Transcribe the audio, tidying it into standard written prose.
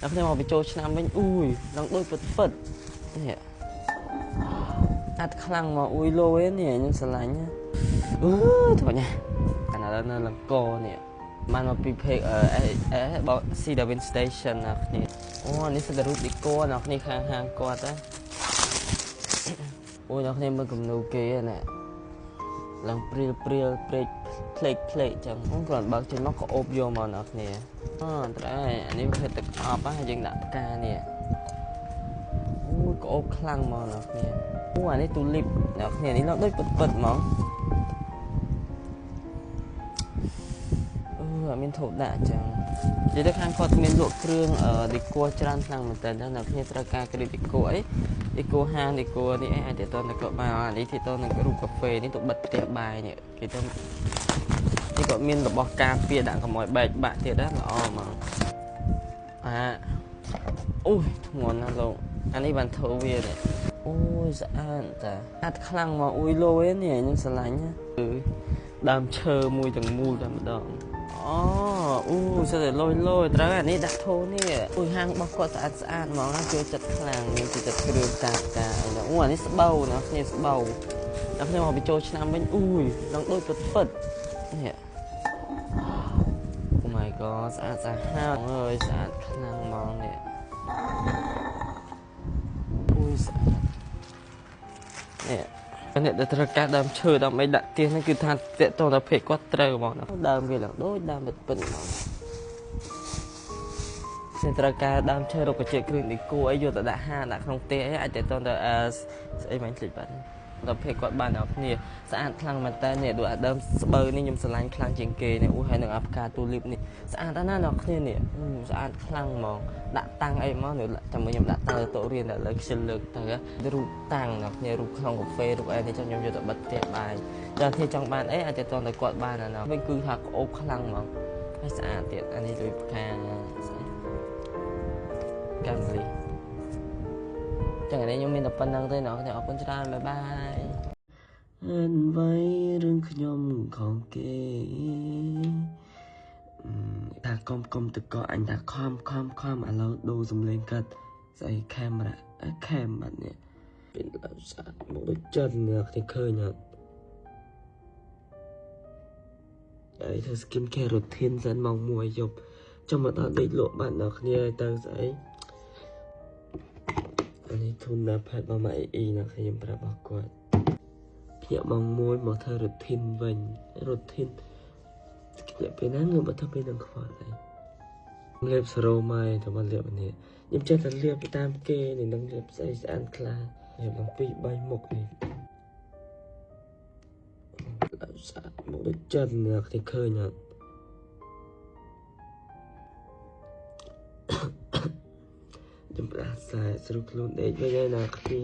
แล้วខ្ញុំមកបញ្ចូលឆ្នាំវិញអ៊ូយឡើងដូចពិតនេះអត់ខ្លាំងមកអ៊ុយលោឯនេះខ្ញុំស្រឡាញ់អឺធំណាអាននៅលង្កនេះបានមកពី page បង See the Wind Station ណាគ្នាអូនេះសិតរូបឌីកូណាគ្នាខាងគាត់ណាអូអ្នកគ្នាមើលគំនូគេណាឡើងព្រាលព្រេកផ្លេកចឹងគ្រាន់បើកចេញមកក៏អូបយកមកអ្នកគ្នាត្រូវហើយអានេះវាទឹកអប់ហ្នឹងយើងដាក់ផ្កានេះអូក៏អូបខ្លាំងមកអ្នកគ្នាអូអានេះទូលីបអ្នកគ្នានេះឡើងដូចពិតហ្មងអត់មានធូបដាក់ចឹងនិយាយទៅខាងគាត់មានលក់គ្រឿងឌីកូច្រើនខ្លាំងមែនតើអ្នកគ្នាត្រូវការគ្រឿងឌីកូអីឌីកូហាងឌីកូនេះអាចទៅទៅក៏បានអានេះទីទៅនឹងរូបកាហ្វេនេះទៅបិទផ្ទះបាយនេះគេទៅនេះគាត់មានរបស់ការពារដាក់កុំឲ្យបែកបាក់ទៀតណាល្អហ្មងអូយធ្ងន់ណាស់លោកអានេះបានធូរវានេះអូយស្អាតតាអត់ខ្លាំងមកអ៊ុយលោឯនេះខ្ញុំស្រឡាញ់គឺដើមឈើមួយទាំងមូលតែម្ដងអូសិតតែលយត្រូវអានេះដាក់ធូរនេះអូយហាងរបស់គាត់ស្អាតហ្មងណាចូលចិត្តខ្លាំងមានចិត្តគ្រឿងកាអីណាអូអានេះស្បូវណាគ្នាស្បូវដល់ខ្ញុំមកបញ្ចូលឆ្នាំវិញអ៊ូយឡើងដូចពិតនេះ Oh my god ស្អាតអើយស្អាតខ្លាំងហ្មងនេះអូយស្អាតនេះអ្នកដែលត្រូវការដើមឈើដើម្បីដាក់ទៀនហ្នឹងគឺថាតេតតភេកគាត់ត្រូវហ្មងដើមវាឡើងដូចដើមពិតហ្មងអ្នកត្រូវការដើមឈើរុក្ខជាតិគ្រឿងឌីកូអីយកទៅដាក់ហាលដាក់ក្នុងផ្ទះអីអាចតេតតស្អីមិនភ្លេចបាត់ដល់ភេកគាត់បានដល់គ្នាស្អាតខ្លាំងមែនតើនេះដូចអាដើមស្បូវនេះខ្ញុំស្រឡាញ់ខ្លាំងជាងគេនេះអូហើយនឹងអាផ្កាទូលីបនេះស្អាតណាស់ដល់គ្នានេះស្អាតខ្លាំងហ្មងដាក់តាំងអីហ្មងចាំខ្ញុំដាក់តាំងទៅរៀនដល់លើខ្ជិលលើកទៅរូបតាំងដល់គ្នារូបក្នុងកាហ្វេរូបអីនេះចាំខ្ញុំយកទៅបិទផ្ទះបាយដល់គ្នាចង់បានអីអាចទៅទៅគាត់បានណាវិញគឺថាក្អូបខ្លាំងហ្មងហើយស្អាតទៀតអានេះដូចផ្កាកាំលីចឹងនេះខ្ញុំមានតែប៉ុណ្្នឹងទេអ្នកអរគុណច្រើនបាយបាយអ្វីរឿងខ្ញុំของគេថាកុំទៅកអញថាខំឥឡូវដូរសំឡេងកាត់ស្អីខេមរ៉ាខេមបាត់នេះពេលស្អាតមកដូចចិនអ្នកឃើញអត់ហើយធ្វើ skin care routine សិនម៉ោង 1 យប់ចាំមកដល់ដេកលក់បានអ្នកគ្នាទៅស្អីអានេះធុនណាផាត់របស់ម៉ាអ៊ីណាខ្ញុំប្រាប់របស់គាត់ភ្ញាក់ម៉ោង 1 មកធ្វើ routine វិញ routine ភ្ញាក់ពេលណាងើបទៅពេលនឹងខ្វល់ហើយលេបសារ៉ូម៉ៃទៅមកលេបនេះខ្ញុំចេះតែលេបតាមគេនេះនឹងលេបស្អីស្អាតខ្លាំងលេបដល់ 2-3 មុខនេះស្អាតមកដូចចិនអ្នកឃើញអត់ខ្ញុំប្រាសាស្រួលខ្លួនដេកវិញហើយណាគ្នា